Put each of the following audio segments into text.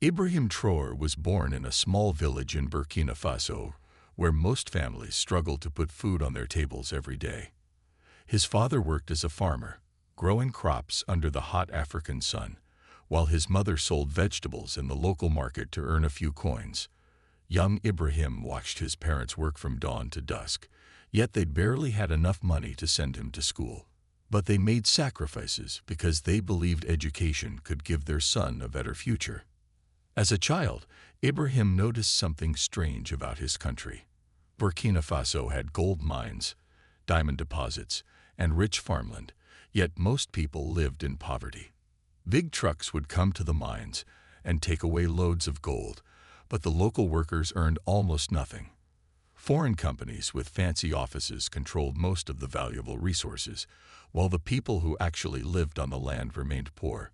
Ibrahim Traore was born in a small village in Burkina Faso, where most families struggle to put food on their tables every day. His father worked as a farmer, growing crops under the hot African sun, while his mother sold vegetables in the local market to earn a few coins. Young Ibrahim watched his parents work from dawn to dusk, yet they barely had enough money to send him to school. But they made sacrifices because they believed education could give their son a better future. As a child, Ibrahim noticed something strange about his country. Burkina Faso had gold mines, diamond deposits, and rich farmland, yet most people lived in poverty. Big trucks would come to the mines and take away loads of gold, but the local workers earned almost nothing. Foreign companies with fancy offices controlled most of the valuable resources, while the people who actually lived on the land remained poor.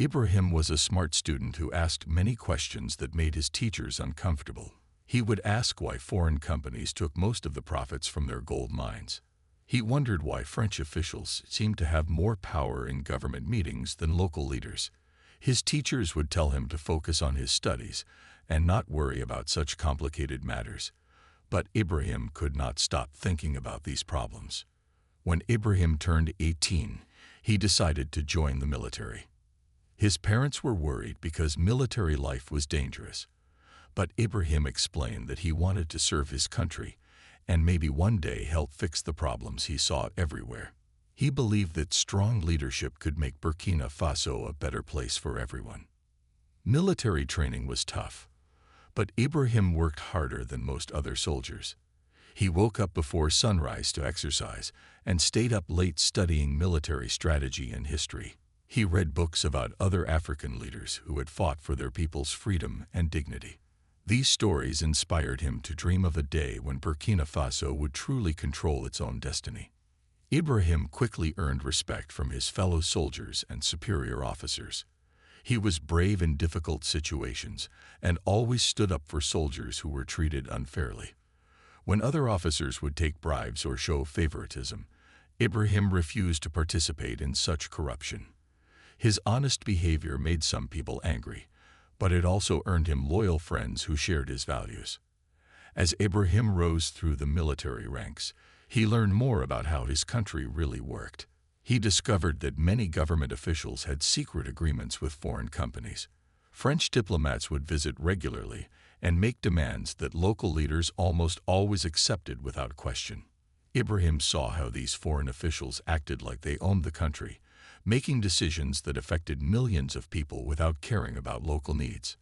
Ibrahim was a smart student who asked many questions that made his teachers uncomfortable. He would ask why foreign companies took most of the profits from their gold mines. He wondered why French officials seemed to have more power in government meetings than local leaders. His teachers would tell him to focus on his studies and not worry about such complicated matters. But Ibrahim could not stop thinking about these problems. When Ibrahim turned 18, he decided to join the military. His parents were worried because military life was dangerous. But Ibrahim explained that he wanted to serve his country and maybe one day help fix the problems he saw everywhere. He believed that strong leadership could make Burkina Faso a better place for everyone. Military training was tough, but Ibrahim worked harder than most other soldiers. He woke up before sunrise to exercise and stayed up late studying military strategy and history. He read books about other African leaders who had fought for their people's freedom and dignity. These stories inspired him to dream of a day when Burkina Faso would truly control its own destiny. Ibrahim quickly earned respect from his fellow soldiers and superior officers. He was brave in difficult situations and always stood up for soldiers who were treated unfairly. When other officers would take bribes or show favoritism, Ibrahim refused to participate in such corruption. His honest behavior made some people angry, but it also earned him loyal friends who shared his values. As Ibrahim rose through the military ranks, he learned more about how his country really worked. He discovered that many government officials had secret agreements with foreign companies. French diplomats would visit regularly and make demands that local leaders almost always accepted without question. Ibrahim saw how these foreign officials acted like they owned the country, making decisions that affected millions of people without caring about local needs.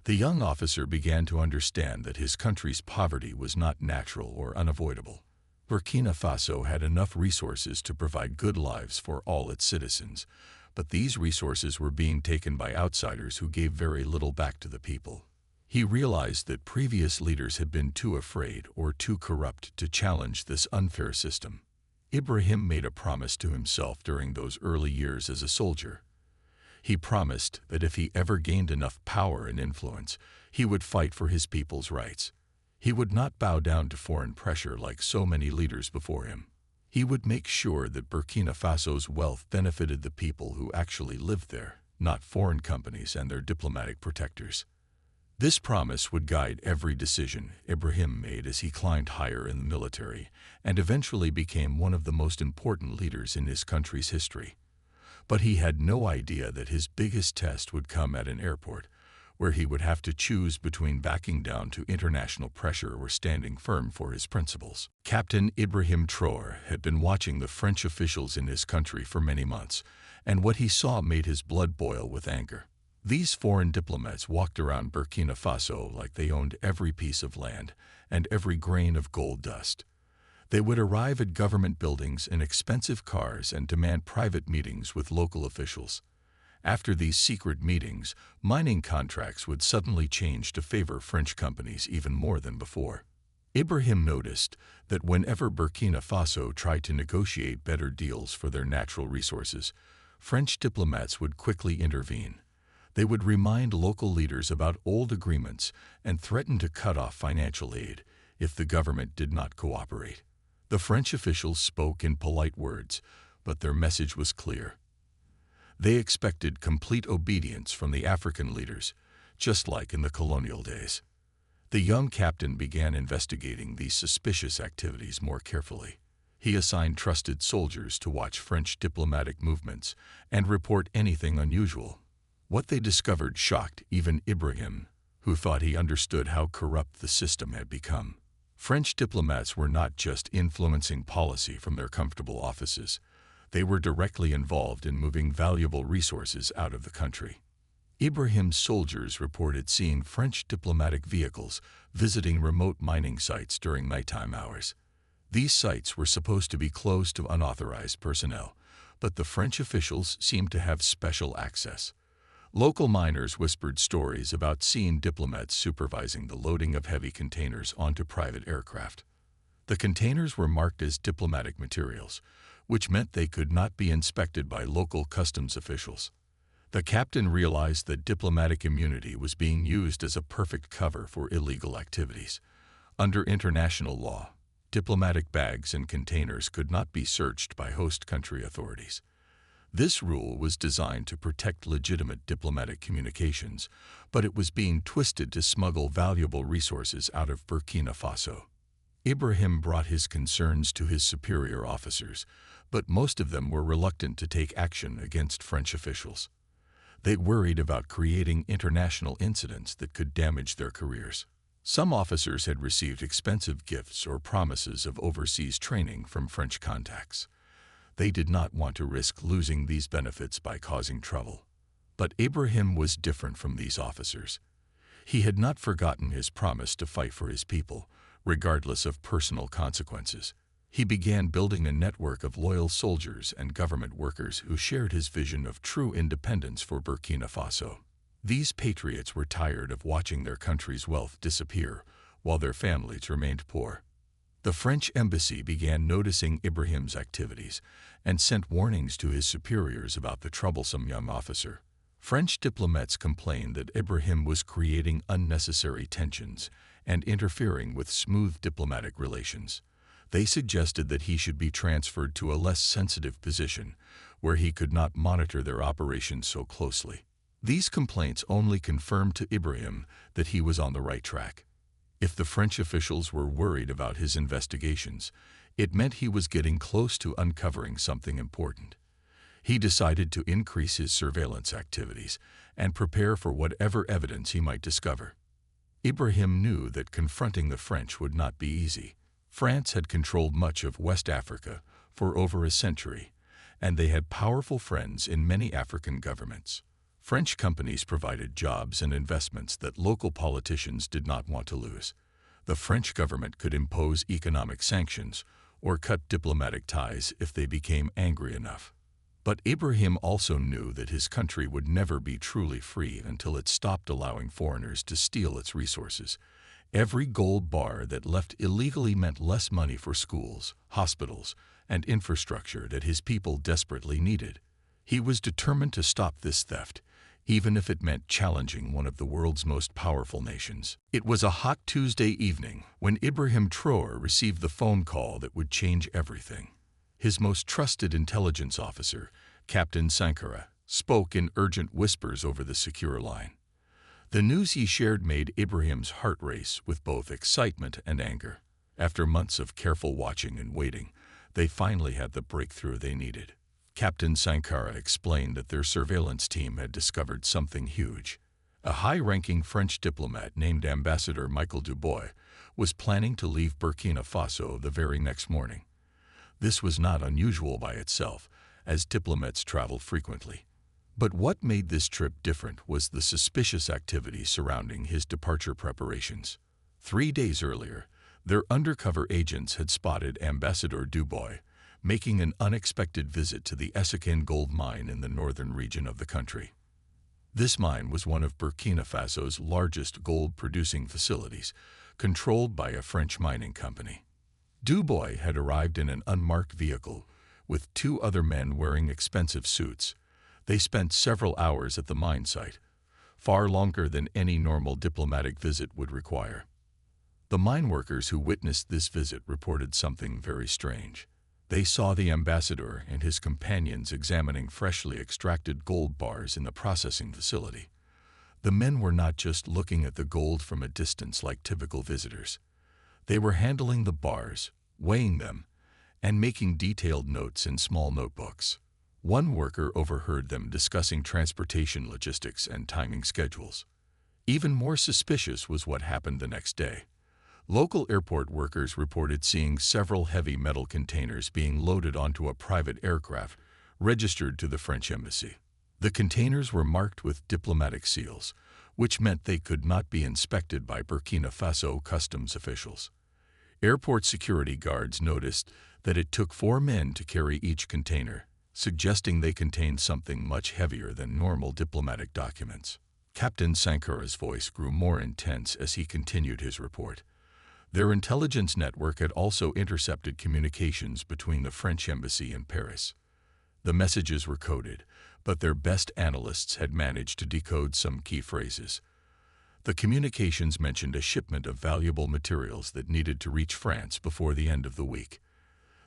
The young officer began to understand that his country's poverty was not natural or unavoidable. Burkina Faso had enough resources to provide good lives for all its citizens, but these resources were being taken by outsiders who gave very little back to the people. He realized that previous leaders had been too afraid or too corrupt to challenge this unfair system. Ibrahim made a promise to himself during those early years as a soldier. He promised that if he ever gained enough power and influence, he would fight for his people's rights. He would not bow down to foreign pressure like so many leaders before him. He would make sure that Burkina Faso's wealth benefited the people who actually lived there, not foreign companies and their diplomatic protectors. This promise would guide every decision Ibrahim made as he climbed higher in the military and eventually became one of the most important leaders in his country's history. But he had no idea that his biggest test would come at an airport, where he would have to choose between backing down to international pressure or standing firm for his principles. Captain Ibrahim Traore had been watching the French officials in his country for many months, and what he saw made his blood boil with anger. These foreign diplomats walked around Burkina Faso like they owned every piece of land and every grain of gold dust. They would arrive at government buildings in expensive cars and demand private meetings with local officials. After these secret meetings, mining contracts would suddenly change to favor French companies even more than before. Ibrahim noticed that whenever Burkina Faso tried to negotiate better deals for their natural resources, French diplomats would quickly intervene. They would remind local leaders about old agreements and threaten to cut off financial aid if the government did not cooperate. The French officials spoke in polite words, but their message was clear. They expected complete obedience from the African leaders, just like in the colonial days. The young captain began investigating these suspicious activities more carefully. He assigned trusted soldiers to watch French diplomatic movements and report anything unusual. What they discovered shocked even Ibrahim, who thought he understood how corrupt the system had become. French diplomats were not just influencing policy from their comfortable offices. They were directly involved in moving valuable resources out of the country. Ibrahim's soldiers reported seeing French diplomatic vehicles visiting remote mining sites during nighttime hours. These sites were supposed to be closed to unauthorized personnel, but the French officials seemed to have special access. Local miners whispered stories about seeing diplomats supervising the loading of heavy containers onto private aircraft. The containers were marked as diplomatic materials, which meant they could not be inspected by local customs officials. The captain realized that diplomatic immunity was being used as a perfect cover for illegal activities. Under international law, diplomatic bags and containers could not be searched by host country authorities. This rule was designed to protect legitimate diplomatic communications, but it was being twisted to smuggle valuable resources out of Burkina Faso. Ibrahim brought his concerns to his superior officers, but most of them were reluctant to take action against French officials. They worried about creating international incidents that could damage their careers. Some officers had received expensive gifts or promises of overseas training from French contacts. They did not want to risk losing these benefits by causing trouble. But Ibrahim was different from these officers. He had not forgotten his promise to fight for his people, regardless of personal consequences. He began building a network of loyal soldiers and government workers who shared his vision of true independence for Burkina Faso. These patriots were tired of watching their country's wealth disappear while their families remained poor. The French embassy began noticing Ibrahim's activities and sent warnings to his superiors about the troublesome young officer. French diplomats complained that Ibrahim was creating unnecessary tensions and interfering with smooth diplomatic relations. They suggested that he should be transferred to a less sensitive position, where he could not monitor their operations so closely. These complaints only confirmed to Ibrahim that he was on the right track. If the French officials were worried about his investigations, it meant he was getting close to uncovering something important. He decided to increase his surveillance activities and prepare for whatever evidence he might discover. Ibrahim knew that confronting the French would not be easy. France had controlled much of West Africa for over a century, and they had powerful friends in many African governments. French companies provided jobs and investments that local politicians did not want to lose. The French government could impose economic sanctions or cut diplomatic ties if they became angry enough. But Ibrahim also knew that his country would never be truly free until it stopped allowing foreigners to steal its resources. Every gold bar that left illegally meant less money for schools, hospitals, and infrastructure that his people desperately needed. He was determined to stop this theft, even if it meant challenging one of the world's most powerful nations. It was a hot Tuesday evening when Ibrahim Traore received the phone call that would change everything. His most trusted intelligence officer, Captain Sankara, spoke in urgent whispers over the secure line. The news he shared made Ibrahim's heart race with both excitement and anger. After months of careful watching and waiting, they finally had the breakthrough they needed. Captain Sankara explained that their surveillance team had discovered something huge. A high-ranking French diplomat named Ambassador Michael Dubois was planning to leave Burkina Faso the very next morning. This was not unusual by itself, as diplomats traveled frequently. But what made this trip different was the suspicious activity surrounding his departure preparations. 3 days earlier, their undercover agents had spotted Ambassador Dubois making an unexpected visit to the Essakane gold mine in the northern region of the country. This mine was one of Burkina Faso's largest gold-producing facilities, controlled by a French mining company. Dubois had arrived in an unmarked vehicle with 2 other men wearing expensive suits. They spent several hours at the mine site, far longer than any normal diplomatic visit would require. The mine workers who witnessed this visit reported something very strange. They saw the ambassador and his companions examining freshly extracted gold bars in the processing facility. The men were not just looking at the gold from a distance like typical visitors. They were handling the bars, weighing them, and making detailed notes in small notebooks. One worker overheard them discussing transportation logistics and timing schedules. Even more suspicious was what happened the next day. Local airport workers reported seeing several heavy metal containers being loaded onto a private aircraft registered to the French embassy. The containers were marked with diplomatic seals, which meant they could not be inspected by Burkina Faso customs officials. Airport security guards noticed that it took 4 men to carry each container, suggesting they contained something much heavier than normal diplomatic documents. Captain Sankara's voice grew more intense as he continued his report. Their intelligence network had also intercepted communications between the French embassy and Paris. The messages were coded, but their best analysts had managed to decode some key phrases. The communications mentioned a shipment of valuable materials that needed to reach France before the end of the week.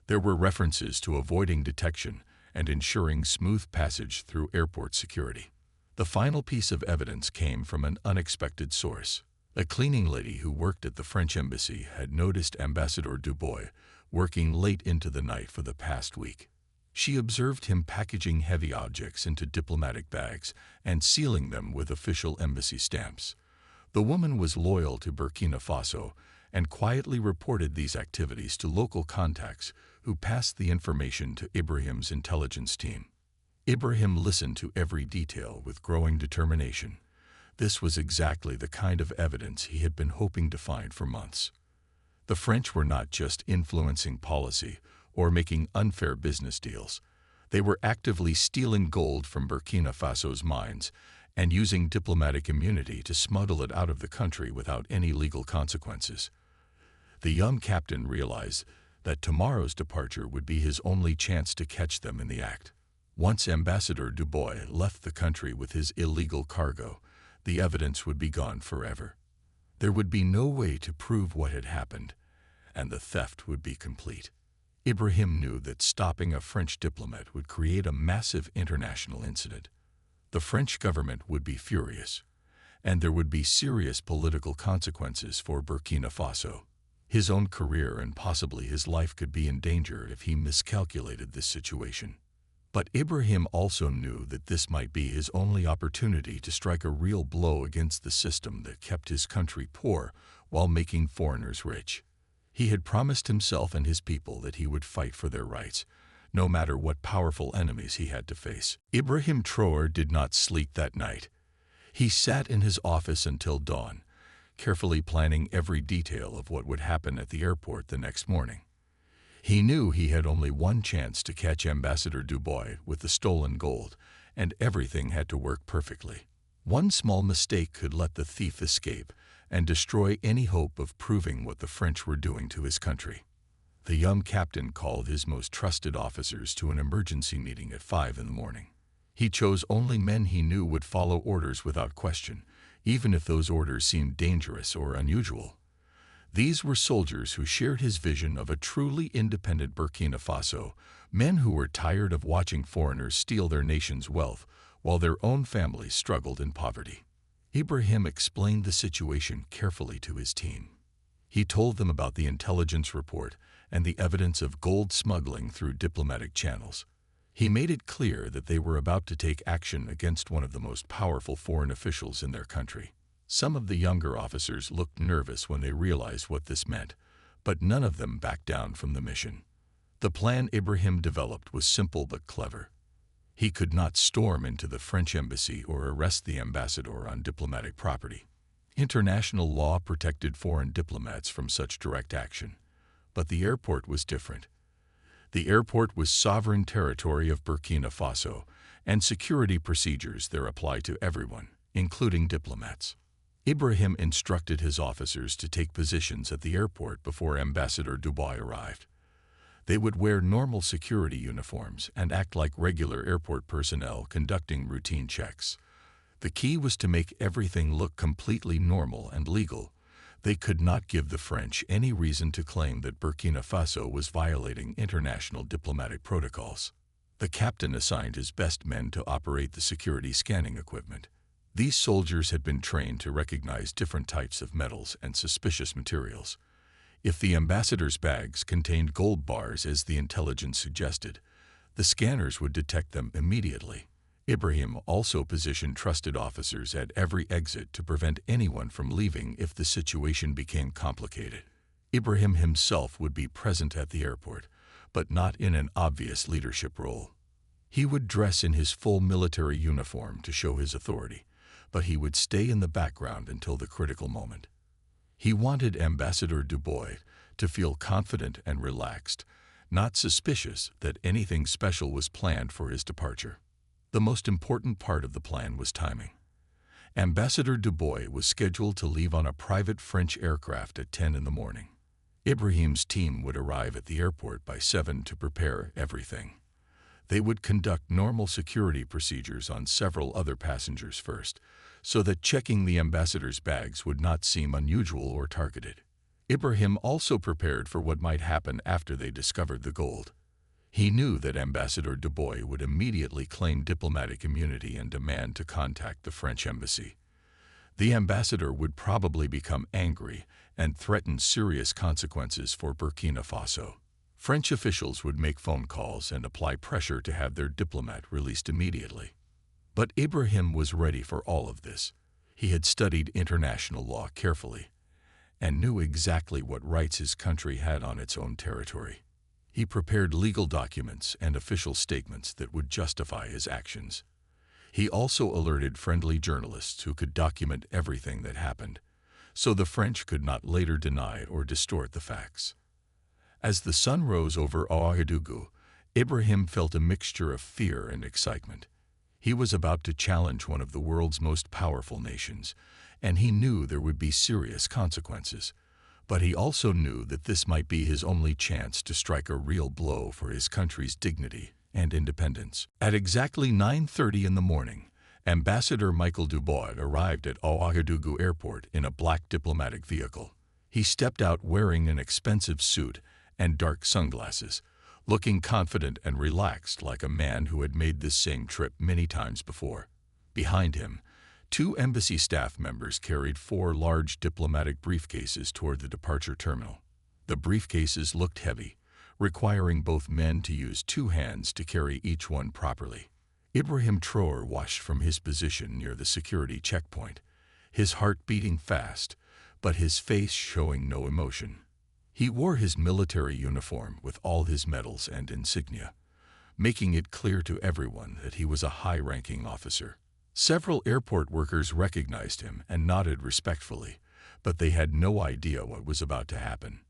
There were references to avoiding detection and ensuring smooth passage through airport security. The final piece of evidence came from an unexpected source. A cleaning lady who worked at the French embassy had noticed Ambassador Dubois working late into the night for the past week. She observed him packaging heavy objects into diplomatic bags and sealing them with official embassy stamps. The woman was loyal to Burkina Faso and quietly reported these activities to local contacts who passed the information to Ibrahim's intelligence team. Ibrahim listened to every detail with growing determination. This was exactly the kind of evidence he had been hoping to find for months. The French were not just influencing policy or making unfair business deals. They were actively stealing gold from Burkina Faso's mines and using diplomatic immunity to smuggle it out of the country without any legal consequences. The young captain realized that tomorrow's departure would be his only chance to catch them in the act. Once Ambassador Dubois left the country with his illegal cargo, the evidence would be gone forever. There would be no way to prove what had happened, and the theft would be complete. Ibrahim knew that stopping a French diplomat would create a massive international incident. The French government would be furious, and there would be serious political consequences for Burkina Faso. His own career and possibly his life could be in danger if he miscalculated this situation. But Ibrahim also knew that this might be his only opportunity to strike a real blow against the system that kept his country poor while making foreigners rich. He had promised himself and his people that he would fight for their rights, no matter what powerful enemies he had to face. Ibrahim Traore did not sleep that night. He sat in his office until dawn, carefully planning every detail of what would happen at the airport the next morning. He knew he had only one chance to catch Ambassador Dubois with the stolen gold, and everything had to work perfectly. One small mistake could let the thief escape and destroy any hope of proving what the French were doing to his country. The young captain called his most trusted officers to an emergency meeting at 5 in the morning. He chose only men he knew would follow orders without question, even if those orders seemed dangerous or unusual. These were soldiers who shared his vision of a truly independent Burkina Faso, men who were tired of watching foreigners steal their nation's wealth while their own families struggled in poverty. Ibrahim explained the situation carefully to his team. He told them about the intelligence report and the evidence of gold smuggling through diplomatic channels. He made it clear that they were about to take action against one of the most powerful foreign officials in their country. Some of the younger officers looked nervous when they realized what this meant, but none of them backed down from the mission. The plan Ibrahim developed was simple but clever. He could not storm into the French embassy or arrest the ambassador on diplomatic property. International law protected foreign diplomats from such direct action. But the airport was different. The airport was sovereign territory of Burkina Faso, and security procedures there apply to everyone, including diplomats. Ibrahim instructed his officers to take positions at the airport before Ambassador Dubois arrived. They would wear normal security uniforms and act like regular airport personnel conducting routine checks. The key was to make everything look completely normal and legal. They could not give the French any reason to claim that Burkina Faso was violating international diplomatic protocols. The captain assigned his best men to operate the security scanning equipment. These soldiers had been trained to recognize different types of metals and suspicious materials. If the ambassador's bags contained gold bars, as the intelligence suggested, the scanners would detect them immediately. Ibrahim also positioned trusted officers at every exit to prevent anyone from leaving if the situation became complicated. Ibrahim himself would be present at the airport, but not in an obvious leadership role. He would dress in his full military uniform to show his authority, but he would stay in the background until the critical moment. He wanted Ambassador Dubois to feel confident and relaxed, not suspicious that anything special was planned for his departure. The most important part of the plan was timing. Ambassador Dubois was scheduled to leave on a private French aircraft at 10 in the morning. Ibrahim's team would arrive at the airport by 7 to prepare everything. They would conduct normal security procedures on several other passengers first, so that checking the ambassador's bags would not seem unusual or targeted. Ibrahim also prepared for what might happen after they discovered the gold. He knew that Ambassador Dubois would immediately claim diplomatic immunity and demand to contact the French embassy. The ambassador would probably become angry and threaten serious consequences for Burkina Faso. French officials would make phone calls and apply pressure to have their diplomat released immediately. But Ibrahim was ready for all of this. He had studied international law carefully and knew exactly what rights his country had on its own territory. He prepared legal documents and official statements that would justify his actions. He also alerted friendly journalists who could document everything that happened, so the French could not later deny or distort the facts. As the sun rose over Ouagadougou, Ibrahim felt a mixture of fear and excitement. He was about to challenge one of the world's most powerful nations, and he knew there would be serious consequences. But he also knew that this might be his only chance to strike a real blow for his country's dignity and independence. At exactly 9:30 in the morning, Ambassador Michael Dubois arrived at Ouagadougou Airport in a black diplomatic vehicle. He stepped out wearing an expensive suit and dark sunglasses, looking confident and relaxed like a man who had made this same trip many times before. Behind him, 2 embassy staff members carried 4 large diplomatic briefcases toward the departure terminal. The briefcases looked heavy, requiring both men to use 2 hands to carry each one properly. Ibrahim Traore watched from his position near the security checkpoint, his heart beating fast, but his face showing no emotion. He wore his military uniform with all his medals and insignia, making it clear to everyone that he was a high-ranking officer. Several airport workers recognized him and nodded respectfully, but they had no idea what was about to happen.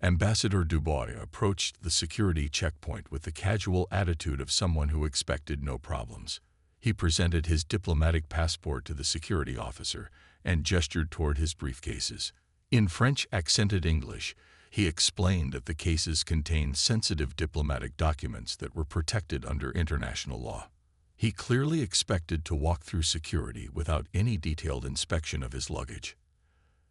Ambassador Dubois approached the security checkpoint with the casual attitude of someone who expected no problems. He presented his diplomatic passport to the security officer and gestured toward his briefcases. In French accented English, he explained that the cases contained sensitive diplomatic documents that were protected under international law. He clearly expected to walk through security without any detailed inspection of his luggage.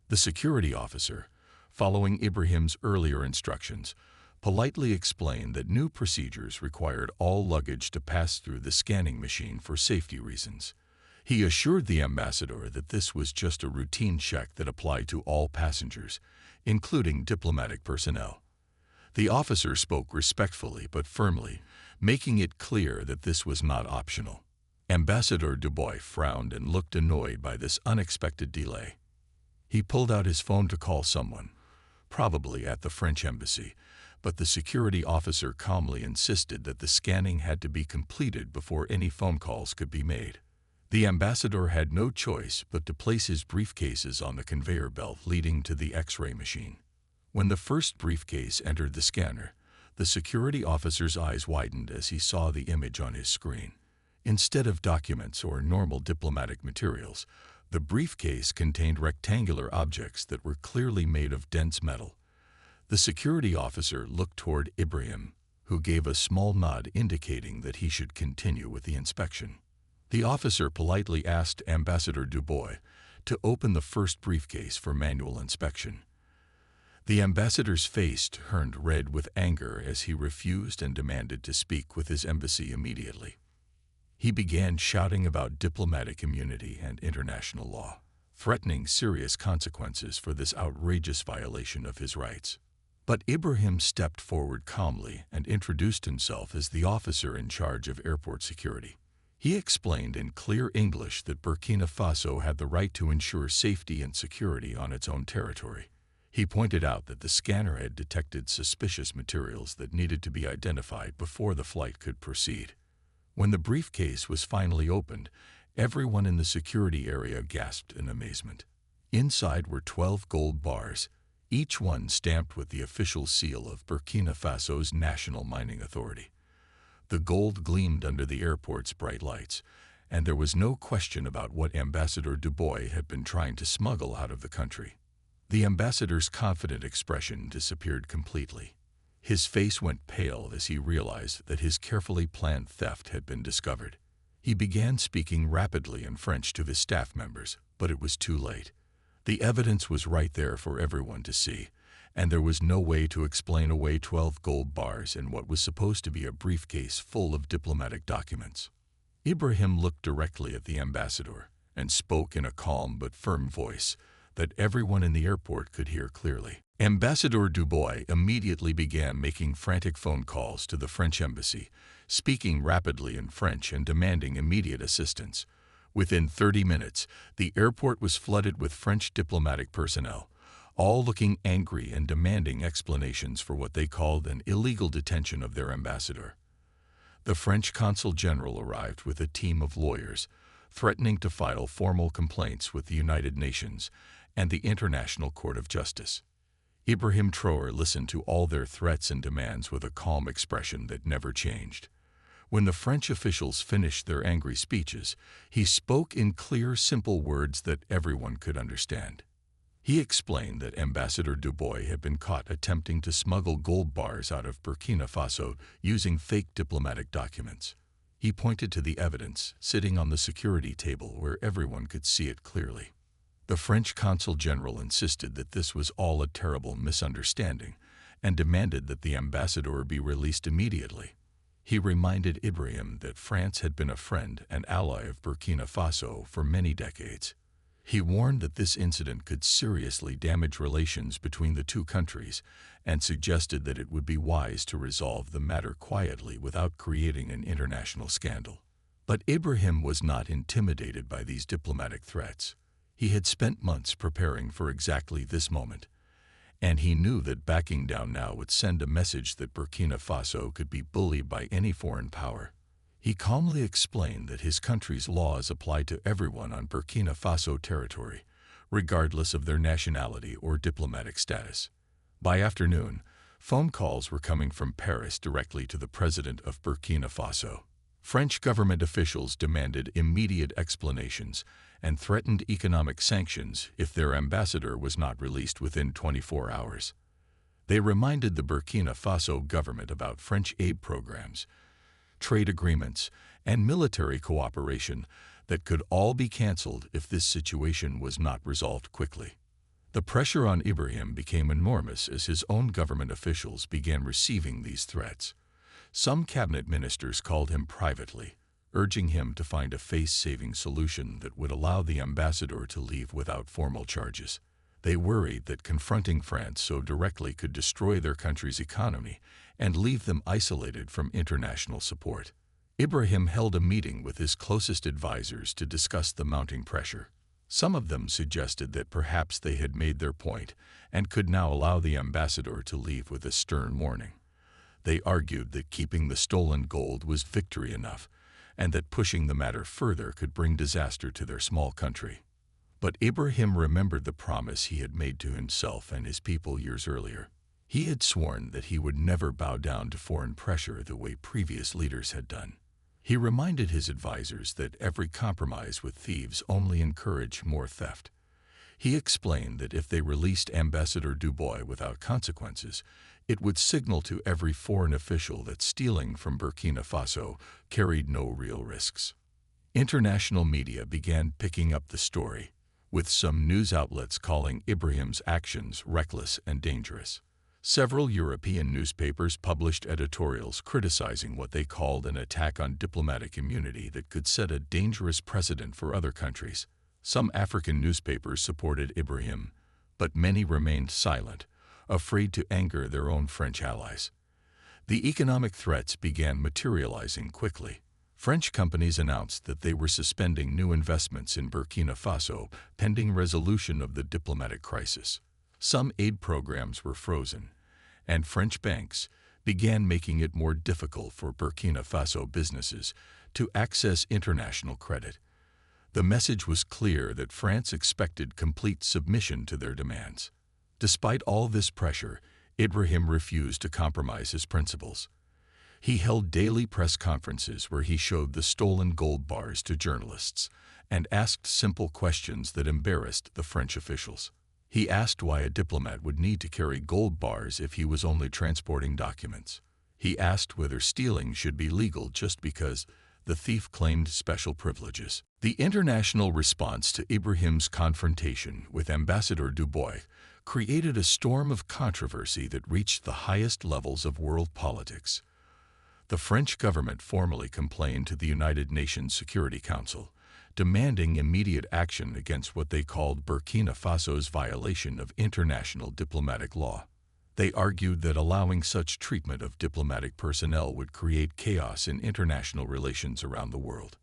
The security officer, following Ibrahim's earlier instructions, politely explained that new procedures required all luggage to pass through the scanning machine for safety reasons. He assured the ambassador that this was just a routine check that applied to all passengers, including diplomatic personnel. The officer spoke respectfully but firmly, making it clear that this was not optional. Ambassador Dubois frowned and looked annoyed by this unexpected delay. He pulled out his phone to call someone, probably at the French embassy, but the security officer calmly insisted that the scanning had to be completed before any phone calls could be made. The ambassador had no choice but to place his briefcases on the conveyor belt leading to the X-ray machine. When the first briefcase entered the scanner, the security officer's eyes widened as he saw the image on his screen. Instead of documents or normal diplomatic materials, the briefcase contained rectangular objects that were clearly made of dense metal. The security officer looked toward Ibrahim, who gave a small nod indicating that he should continue with the inspection. The officer politely asked Ambassador Dubois to open the first briefcase for manual inspection. The ambassador's face turned red with anger as he refused and demanded to speak with his embassy immediately. He began shouting about diplomatic immunity and international law, threatening serious consequences for this outrageous violation of his rights. But Ibrahim stepped forward calmly and introduced himself as the officer in charge of airport security. He explained in clear English that Burkina Faso had the right to ensure safety and security on its own territory. He pointed out that the scanner had detected suspicious materials that needed to be identified before the flight could proceed. When the briefcase was finally opened, everyone in the security area gasped in amazement. Inside were 12 gold bars, each one stamped with the official seal of Burkina Faso's National Mining Authority. The gold gleamed under the airport's bright lights, and there was no question about what Ambassador Dubois had been trying to smuggle out of the country. The ambassador's confident expression disappeared completely. His face went pale as he realized that his carefully planned theft had been discovered. He began speaking rapidly in French to his staff members, but it was too late. The evidence was right there for everyone to see, and there was no way to explain away 12 gold bars in what was supposed to be a briefcase full of diplomatic documents. Ibrahim looked directly at the ambassador and spoke in a calm but firm voice that everyone in the airport could hear clearly. Ambassador Dubois immediately began making frantic phone calls to the French embassy, speaking rapidly in French and demanding immediate assistance. Within 30 minutes, the airport was flooded with French diplomatic personnel, all looking angry and demanding explanations for what they called an illegal detention of their ambassador. The French consul general arrived with a team of lawyers, threatening to file formal complaints with the United Nations and the International Court of Justice. Ibrahim Traore listened to all their threats and demands with a calm expression that never changed. When the French officials finished their angry speeches, he spoke in clear, simple words that everyone could understand. He explained that Ambassador Dubois had been caught attempting to smuggle gold bars out of Burkina Faso using fake diplomatic documents. He pointed to the evidence sitting on the security table where everyone could see it clearly. The French consul general insisted that this was all a terrible misunderstanding and demanded that the ambassador be released immediately. He reminded Ibrahim that France had been a friend and ally of Burkina Faso for many decades. He warned that this incident could seriously damage relations between the two countries and suggested that it would be wise to resolve the matter quietly without creating an international scandal. But Ibrahim was not intimidated by these diplomatic threats. He had spent months preparing for exactly this moment, and he knew that backing down now would send a message that Burkina Faso could be bullied by any foreign power. He calmly explained that his country's laws apply to everyone on Burkina Faso territory, regardless of their nationality or diplomatic status. By afternoon, phone calls were coming from Paris directly to the president of Burkina Faso. French government officials demanded immediate explanations and threatened economic sanctions if their ambassador was not released within 24 hours. They reminded the Burkina Faso government about French aid programs, trade agreements, and military cooperation that could all be canceled if this situation was not resolved quickly. The pressure on Ibrahim became enormous as his own government officials began receiving these threats. Some cabinet ministers called him privately, urging him to find a face-saving solution that would allow the ambassador to leave without formal charges. They worried that confronting France so directly could destroy their country's economy and leave them isolated from international support. Ibrahim held a meeting with his closest advisors to discuss the mounting pressure. Some of them suggested that perhaps they had made their point and could now allow the ambassador to leave with a stern warning. They argued that keeping the stolen gold was victory enough, and that pushing the matter further could bring disaster to their small country. But Ibrahim remembered the promise he had made to himself and his people years earlier. He had sworn that he would never bow down to foreign pressure the way previous leaders had done. He reminded his advisors that every compromise with thieves only encouraged more theft. He explained that if they released Ambassador Dubois without consequences, it would signal to every foreign official that stealing from Burkina Faso carried no real risks. International media began picking up the story, with some news outlets calling Ibrahim's actions reckless and dangerous. Several European newspapers published editorials criticizing what they called an attack on diplomatic immunity that could set a dangerous precedent for other countries. Some African newspapers supported Ibrahim, but many remained silent, afraid to anger their own French allies. The economic threats began materializing quickly. French companies announced that they were suspending new investments in Burkina Faso pending resolution of the diplomatic crisis. Some aid programs were frozen, and French banks began making it more difficult for Burkina Faso businesses to access international credit. The message was clear that France expected complete submission to their demands. Despite all this pressure, Ibrahim refused to compromise his principles. He held daily press conferences where he showed the stolen gold bars to journalists and asked simple questions that embarrassed the French officials. He asked why a diplomat would need to carry gold bars if he was only transporting documents. He asked whether stealing should be legal just because the thief claimed special privileges. The international response to Ibrahim's confrontation with Ambassador Dubois created a storm of controversy that reached the highest levels of world politics. The French government formally complained to the United Nations Security Council, demanding immediate action against what they called Burkina Faso's violation of international diplomatic law. They argued that allowing such treatment of diplomatic personnel would create chaos in international relations around the world.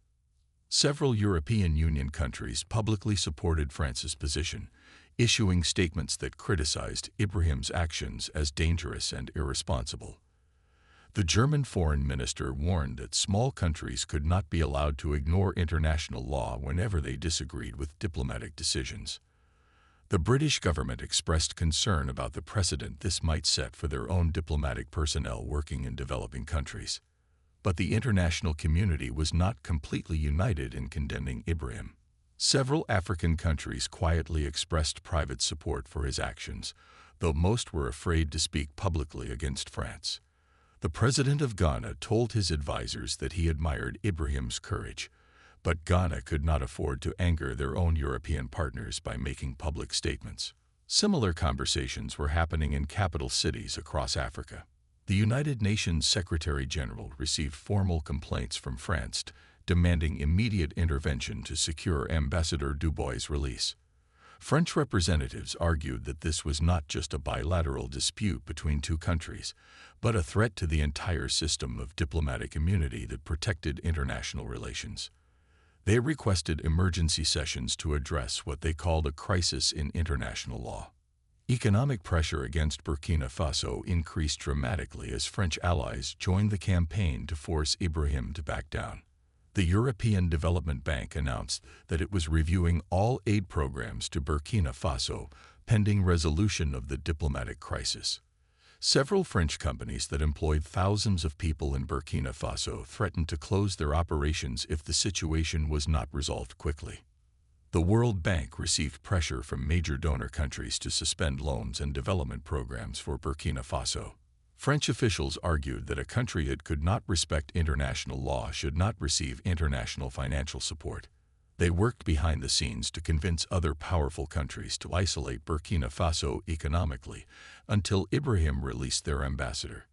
Several European Union countries publicly supported France's position, issuing statements that criticized Ibrahim's actions as dangerous and irresponsible. The German foreign minister warned that small countries could not be allowed to ignore international law whenever they disagreed with diplomatic decisions. The British government expressed concern about the precedent this might set for their own diplomatic personnel working in developing countries. But the international community was not completely united in condemning Ibrahim. Several African countries quietly expressed private support for his actions, though most were afraid to speak publicly against France. The president of Ghana told his advisers that he admired Ibrahim's courage, but Ghana could not afford to anger their own European partners by making public statements. Similar conversations were happening in capital cities across Africa. The United Nations Secretary-General received formal complaints from France demanding immediate intervention to secure Ambassador Dubois' release. French representatives argued that this was not just a bilateral dispute between two countries, but a threat to the entire system of diplomatic immunity that protected international relations. They requested emergency sessions to address what they called a crisis in international law. Economic pressure against Burkina Faso increased dramatically as French allies joined the campaign to force Ibrahim to back down. The European Development Bank announced that it was reviewing all aid programs to Burkina Faso pending resolution of the diplomatic crisis. Several French companies that employed thousands of people in Burkina Faso threatened to close their operations if the situation was not resolved quickly. The World Bank received pressure from major donor countries to suspend loans and development programs for Burkina Faso. French officials argued that a country that could not respect international law should not receive international financial support. They worked behind the scenes to convince other powerful countries to isolate Burkina Faso economically until Ibrahim released their ambassador.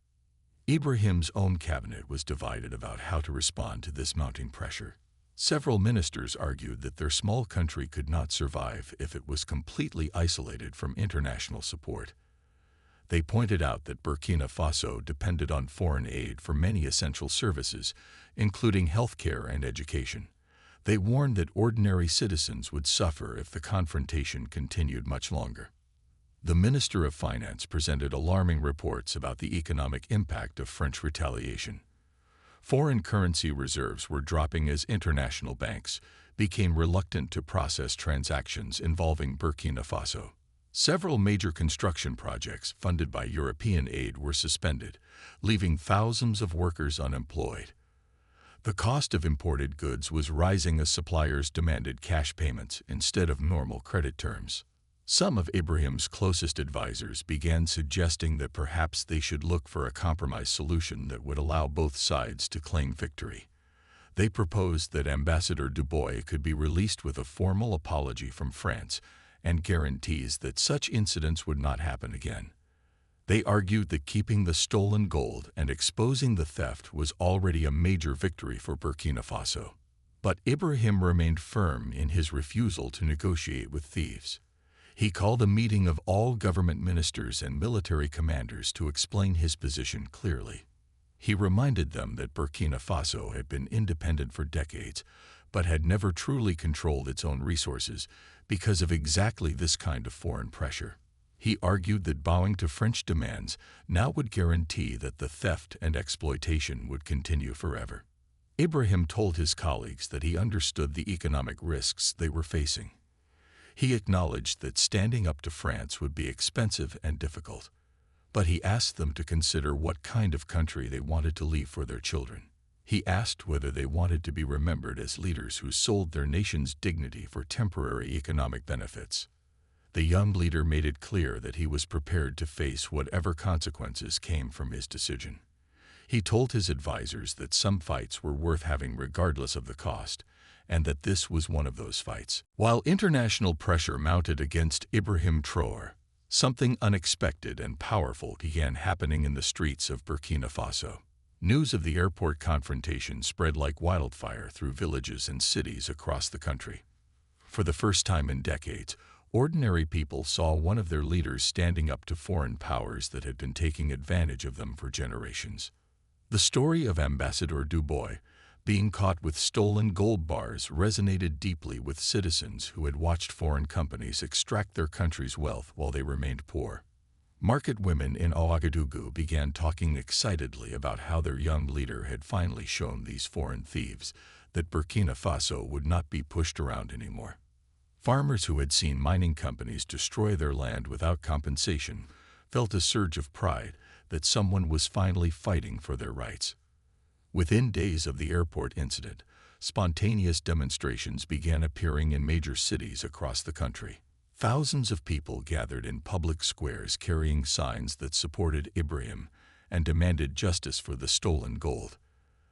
Ibrahim's own cabinet was divided about how to respond to this mounting pressure. Several ministers argued that their small country could not survive if it was completely isolated from international support. They pointed out that Burkina Faso depended on foreign aid for many essential services, including healthcare and education. They warned that ordinary citizens would suffer if the confrontation continued much longer. The Minister of Finance presented alarming reports about the economic impact of French retaliation. Foreign currency reserves were dropping as international banks became reluctant to process transactions involving Burkina Faso. Several major construction projects funded by European aid were suspended, leaving thousands of workers unemployed. The cost of imported goods was rising as suppliers demanded cash payments instead of normal credit terms. Some of Ibrahim's closest advisors began suggesting that perhaps they should look for a compromise solution that would allow both sides to claim victory. They proposed that Ambassador Dubois could be released with a formal apology from France and guarantees that such incidents would not happen again. They argued that keeping the stolen gold and exposing the theft was already a major victory for Burkina Faso. But Ibrahim remained firm in his refusal to negotiate with thieves. He called a meeting of all government ministers and military commanders to explain his position clearly. He reminded them that Burkina Faso had been independent for decades, but had never truly controlled its own resources because of exactly this kind of foreign pressure. He argued that bowing to French demands now would guarantee that the theft and exploitation would continue forever. Ibrahim told his colleagues that he understood the economic risks they were facing. He acknowledged that standing up to France would be expensive and difficult, but he asked them to consider what kind of country they wanted to leave for their children. He asked whether they wanted to be remembered as leaders who sold their nation's dignity for temporary economic benefits. The young leader made it clear that he was prepared to face whatever consequences came from his decision. He told his advisors that some fights were worth having regardless of the cost, and that this was one of those fights. While international pressure mounted against Ibrahim Traore, something unexpected and powerful began happening in the streets of Burkina Faso. News of the airport confrontation spread like wildfire through villages and cities across the country. For the first time in decades, ordinary people saw one of their leaders standing up to foreign powers that had been taking advantage of them for generations. The story of Ambassador Dubois being caught with stolen gold bars resonated deeply with citizens who had watched foreign companies extract their country's wealth while they remained poor. Market women in Ouagadougou began talking excitedly about how their young leader had finally shown these foreign thieves that Burkina Faso would not be pushed around anymore. Farmers who had seen mining companies destroy their land without compensation felt a surge of pride that someone was finally fighting for their rights. Within days of the airport incident, spontaneous demonstrations began appearing in major cities across the country. Thousands of people gathered in public squares carrying signs that supported Ibrahim and demanded justice for the stolen gold.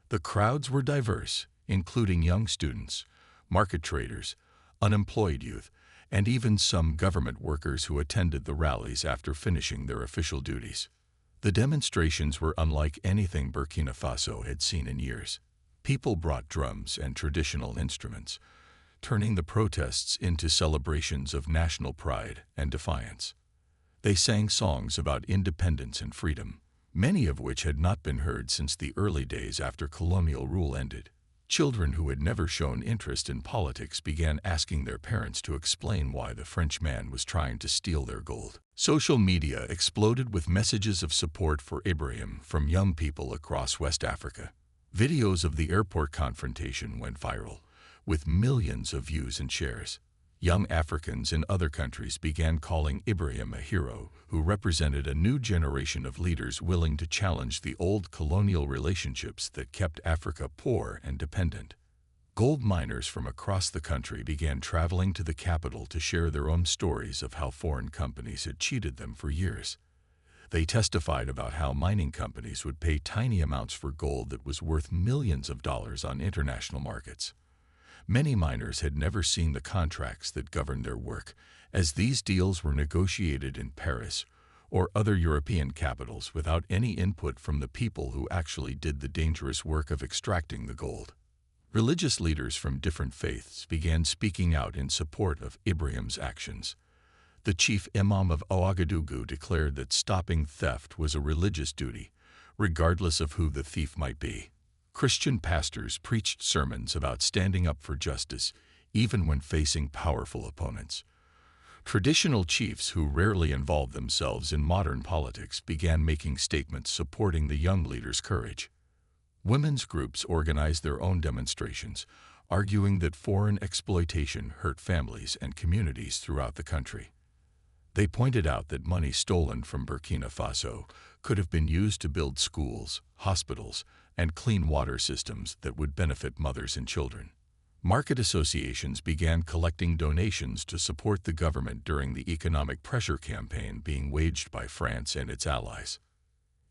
The crowds were diverse, including young students, market traders, unemployed youth, and even some government workers who attended the rallies after finishing their official duties. The demonstrations were unlike anything Burkina Faso had seen in years. People brought drums and traditional instruments, turning the protests into celebrations of national pride and defiance. They sang songs about independence and freedom, many of which had not been heard since the early days after colonial rule ended. Children who had never shown interest in politics began asking their parents to explain why the Frenchman was trying to steal their gold. Social media exploded with messages of support for Ibrahim from young people across West Africa. Videos of the airport confrontation went viral, with millions of views and shares. Young Africans in other countries began calling Ibrahim a hero who represented a new generation of leaders willing to challenge the old colonial relationships that kept Africa poor and dependent. Gold miners from across the country began traveling to the capital to share their own stories of how foreign companies had cheated them for years. They testified about how mining companies would pay tiny amounts for gold that was worth millions of dollars on international markets. Many miners had never seen the contracts that governed their work, as these deals were negotiated in Paris or other European capitals without any input from the people who actually did the dangerous work of extracting the gold. Religious leaders from different faiths began speaking out in support of Ibrahim's actions. The chief imam of Ouagadougou declared that stopping theft was a religious duty, regardless of who the thief might be. Christian pastors preached sermons about standing up for justice, even when facing powerful opponents. Traditional chiefs who rarely involved themselves in modern politics began making statements supporting the young leader's courage. Women's groups organized their own demonstrations, arguing that foreign exploitation hurt families and communities throughout the country. They pointed out that money stolen from Burkina Faso could have been used to build schools, hospitals, and clean water systems that would benefit mothers and children. Market associations began collecting donations to support the government during the economic pressure campaign being waged by France and its allies.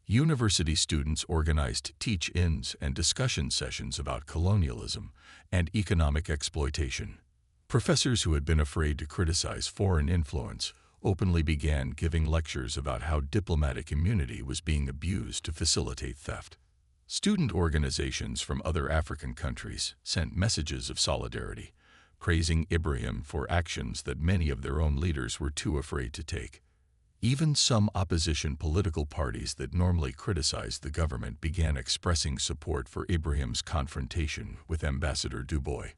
University students organized teach-ins and discussion sessions about colonialism and economic exploitation. Professors who had been afraid to criticize foreign influence openly began giving lectures about how diplomatic immunity was being abused to facilitate theft. Student organizations from other African countries sent messages of solidarity, praising Ibrahim for actions that many of their own leaders were too afraid to take. Even some opposition political parties that normally criticized the government began expressing support for Ibrahim's confrontation with Ambassador Dubois.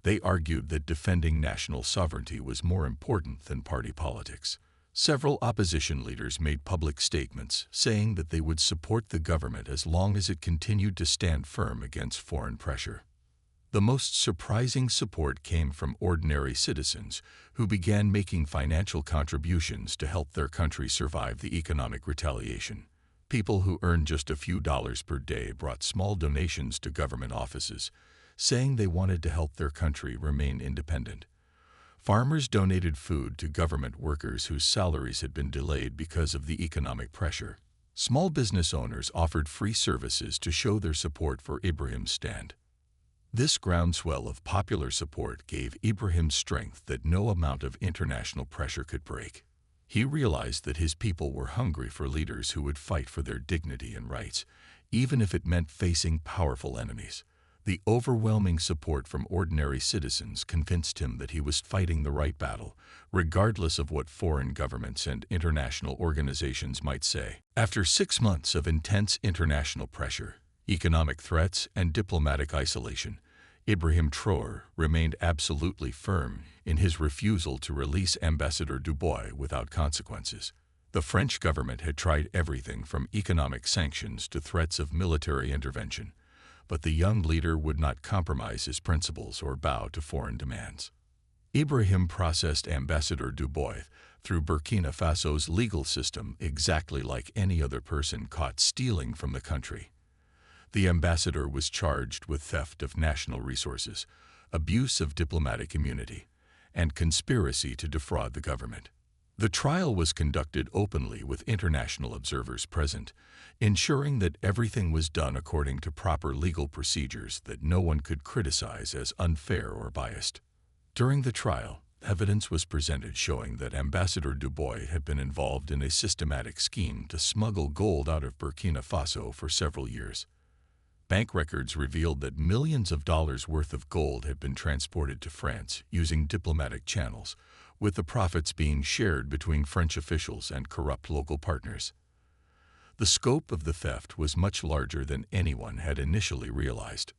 They argued that defending national sovereignty was more important than party politics. Several opposition leaders made public statements saying that they would support the government as long as it continued to stand firm against foreign pressure. The most surprising support came from ordinary citizens who began making financial contributions to help their country survive the economic retaliation. People who earned just a few dollars per day brought small donations to government offices, saying they wanted to help their country remain independent. Farmers donated food to government workers whose salaries had been delayed because of the economic pressure. Small business owners offered free services to show their support for Ibrahim's stand. This groundswell of popular support gave Ibrahim strength that no amount of international pressure could break. He realized that his people were hungry for leaders who would fight for their dignity and rights, even if it meant facing powerful enemies. The overwhelming support from ordinary citizens convinced him that he was fighting the right battle, regardless of what foreign governments and international organizations might say. After 6 months of intense international pressure, economic threats, and diplomatic isolation, Ibrahim Traore remained absolutely firm in his refusal to release Ambassador Dubois without consequences. The French government had tried everything from economic sanctions to threats of military intervention, but the young leader would not compromise his principles or bow to foreign demands. Ibrahim processed Ambassador Dubois through Burkina Faso's legal system exactly like any other person caught stealing from the country. The ambassador was charged with theft of national resources, abuse of diplomatic immunity, and conspiracy to defraud the government. The trial was conducted openly with international observers present, ensuring that everything was done according to proper legal procedures that no one could criticize as unfair or biased. During the trial, evidence was presented showing that Ambassador Dubois had been involved in a systematic scheme to smuggle gold out of Burkina Faso for several years. Bank records revealed that millions of dollars worth of gold had been transported to France using diplomatic channels, with the profits being shared between French officials and corrupt local partners. The scope of the theft was much larger than anyone had initially realized.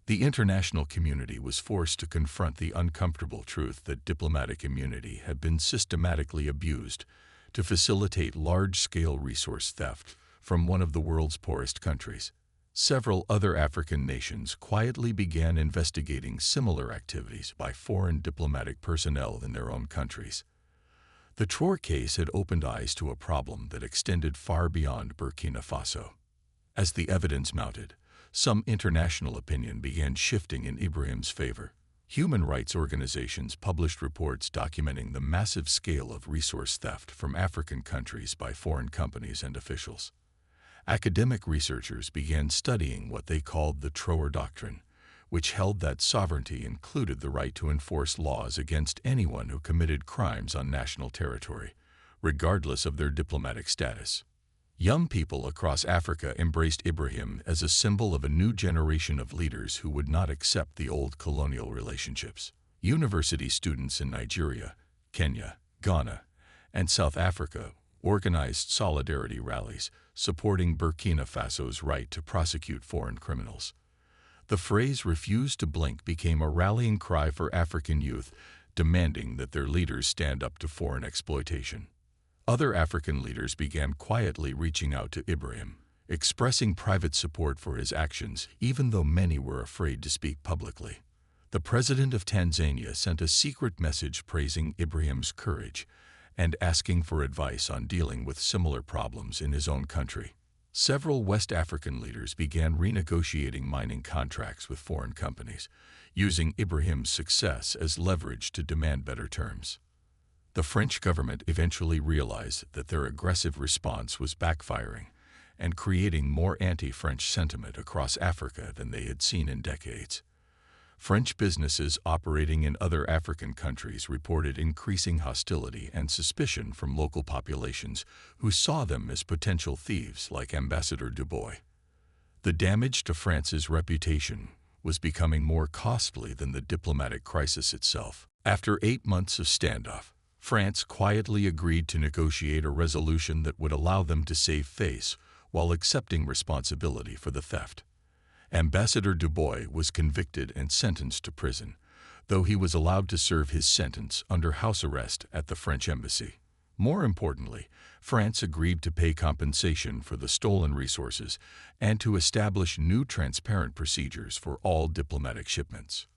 The international community was forced to confront the uncomfortable truth that diplomatic immunity had been systematically abused to facilitate large-scale resource theft from one of the world's poorest countries. Several other African nations quietly began investigating similar activities by foreign diplomatic personnel in their own countries. The Traore case had opened eyes to a problem that extended far beyond Burkina Faso. As the evidence mounted, some international opinion began shifting in Ibrahim's favor. Human rights organizations published reports documenting the massive scale of resource theft from African countries by foreign companies and officials. Academic researchers began studying what they called the Traore Doctrine, which held that sovereignty included the right to enforce laws against anyone who committed crimes on national territory, regardless of their diplomatic status. Young people across Africa embraced Ibrahim as a symbol of a new generation of leaders who would not accept the old colonial relationships. University students in Nigeria, Kenya, Ghana, and South Africa organized solidarity rallies supporting Burkina Faso's right to prosecute foreign criminals. The phrase "refuse to blink" became a rallying cry for African youth, demanding that their leaders stand up to foreign exploitation. Other African leaders began quietly reaching out to Ibrahim, expressing private support for his actions, even though many were afraid to speak publicly. The president of Tanzania sent a secret message praising Ibrahim's courage and asking for advice on dealing with similar problems in his own country. Several West African leaders began renegotiating mining contracts with foreign companies, using Ibrahim's success as leverage to demand better terms. The French government eventually realized that their aggressive response was backfiring and creating more anti-French sentiment across Africa than they had seen in decades. French businesses operating in other African countries reported increasing hostility and suspicion from local populations who saw them as potential thieves like Ambassador Dubois. The damage to France's reputation was becoming more costly than the diplomatic crisis itself. After 8 months of standoff, France quietly agreed to negotiate a resolution that would allow them to save face while accepting responsibility for the theft. Ambassador Dubois was convicted and sentenced to prison, though he was allowed to serve his sentence under house arrest at the French embassy. More importantly, France agreed to pay compensation for the stolen resources and to establish new transparent procedures for all diplomatic shipments.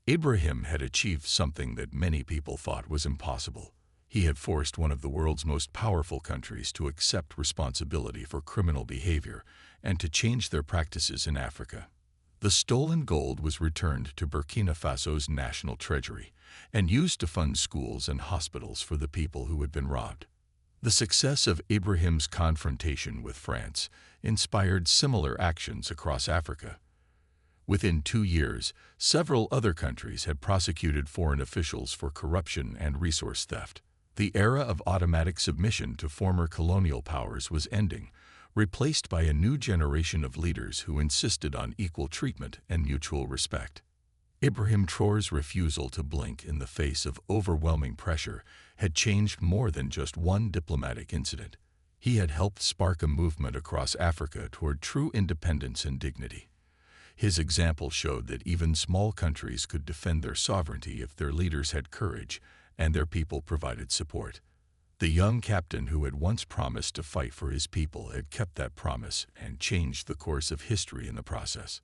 Ibrahim had achieved something that many people thought was impossible. He had forced one of the world's most powerful countries to accept responsibility for criminal behavior and to change their practices in Africa. The stolen gold was returned to Burkina Faso's national treasury and used to fund schools and hospitals for the people who had been robbed. The success of Ibrahim's confrontation with France inspired similar actions across Africa. Within 2 years, several other countries had prosecuted foreign officials for corruption and resource theft. The era of automatic submission to former colonial powers was ending, replaced by a new generation of leaders who insisted on equal treatment and mutual respect. Ibrahim Traore's refusal to blink in the face of overwhelming pressure had changed more than just one diplomatic incident. He had helped spark a movement across Africa toward true independence and dignity. His example showed that even small countries could defend their sovereignty if their leaders had courage and their people provided support. The young captain who had once promised to fight for his people had kept that promise and changed the course of history in the process.